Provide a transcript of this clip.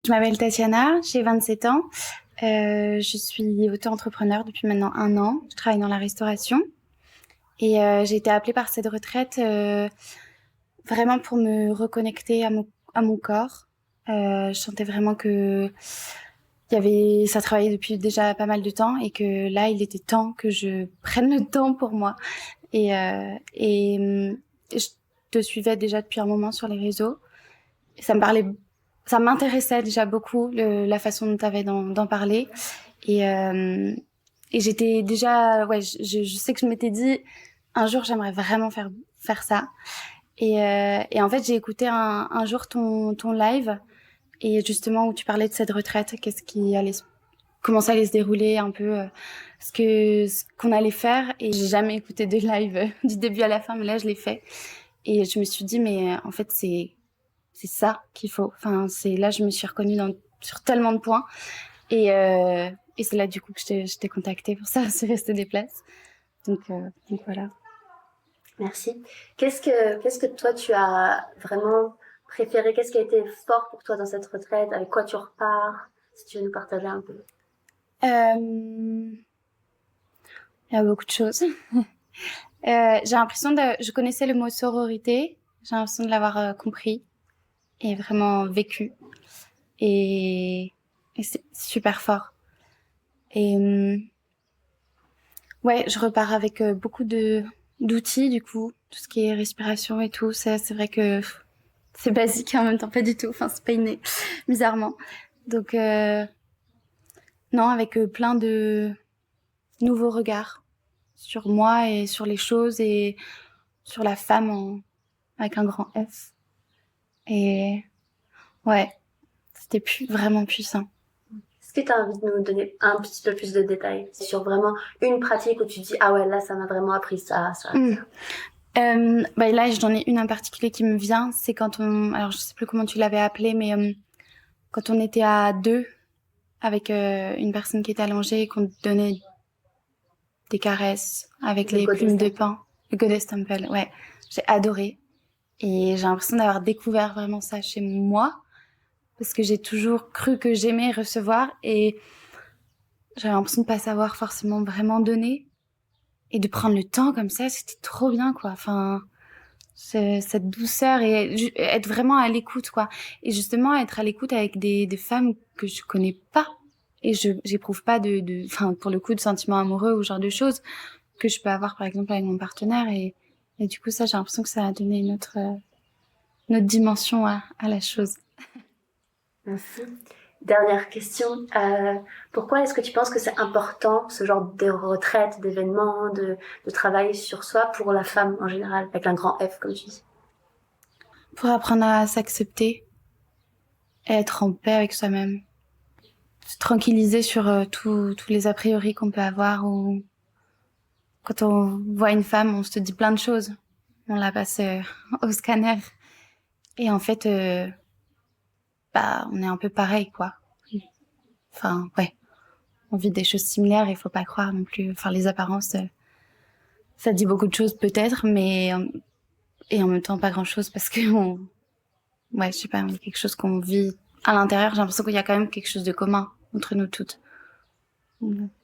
Je m'appelle Tatiana, j'ai 27 ans. Je suis auto-entrepreneur depuis maintenant 1 an. Je travaille dans la restauration et j'ai été appelée par cette retraite vraiment pour me reconnecter à mon corps. Je sentais vraiment que ça travaillait depuis déjà pas mal de temps et que là, il était temps que je prenne le temps pour moi. Je te suivais déjà depuis un moment sur les réseaux. Ça me parlait, ça m'intéressait déjà beaucoup la façon dont tu avais d'en parler. Et, euh, et j'étais déjà, ouais, je sais que je m'étais dit, un jour j'aimerais vraiment faire ça. Et en fait, j'ai écouté un jour ton live et justement où tu parlais de cette retraite, comment ça allait se dérouler un peu, ce qu'on allait faire. Et j'ai jamais écouté de live du début à la fin, mais là je l'ai fait. Et je me suis dit, mais en fait, c'est ça qu'il faut. Enfin, c'est là, je me suis reconnue sur tellement de points. Et c'est là, du coup, que je t'ai contactée pour ça, c'est rester des places. Donc voilà. Merci. Qu'est-ce que toi tu as vraiment préféré? Qu'est-ce qui a été fort pour toi dans cette retraite? Avec quoi tu repars? Si tu veux nous partager un peu. Il y a beaucoup de choses. Je connaissais le mot sororité. J'ai l'impression de l'avoir compris et vraiment vécu. Et c'est super fort. Et ouais, je repars avec beaucoup d'outils, du coup, tout ce qui est respiration et tout. Ça, c'est vrai que c'est basique et en même temps pas du tout. Enfin, c'est pas inné, bizarrement. Donc, non, avec plein de nouveaux regards sur moi et sur les choses et sur la femme avec un grand F. Et ouais, vraiment puissant. Est-ce que tu as envie de nous donner un petit peu plus de détails sur vraiment une pratique où tu dis ah ouais là ça m'a vraiment appris ça, ça. Mm. Bah là, j'en ai une en particulier qui me vient. C'est alors je sais plus comment tu l'avais appelé, mais quand on était à deux avec une personne qui était allongée et qu'on donnait des caresses avec Le les Goddess plumes de Temple. pain. Le Goddess Temple, ouais. J'ai adoré. Et j'ai l'impression d'avoir découvert vraiment ça chez moi. Parce que j'ai toujours cru que j'aimais recevoir et j'avais l'impression de pas savoir forcément vraiment donner. Et de prendre le temps comme ça, c'était trop bien, quoi. Enfin, cette douceur et être vraiment à l'écoute, quoi. Et justement, être à l'écoute avec des femmes que je connais pas. Et j'éprouve pas enfin, pour le coup, de sentiments amoureux ou ce genre de choses que je peux avoir, par exemple, avec mon partenaire. Et du coup, ça, j'ai l'impression que ça a donné une autre dimension à la chose. Merci. Dernière question. Pourquoi est-ce que tu penses que c'est important ce genre de retraite, d'événements, de travail sur soi pour la femme en général, avec un grand F comme tu dis? Pour apprendre à s'accepter et être en paix avec soi-même. Se tranquilliser sur tous les a priori qu'on peut avoir ou quand on voit une femme, on se dit plein de choses. On la passe au scanner. Et en fait, bah, on est un peu pareil, quoi. Enfin, ouais. On vit des choses similaires, il faut pas croire non plus. Enfin, les apparences, ça dit beaucoup de choses peut-être, mais et en même temps pas grand-chose parce que ouais, je sais pas, il y a quelque chose qu'on vit à l'intérieur. J'ai l'impression qu'il y a quand même quelque chose de commun entre nous toutes. Merci.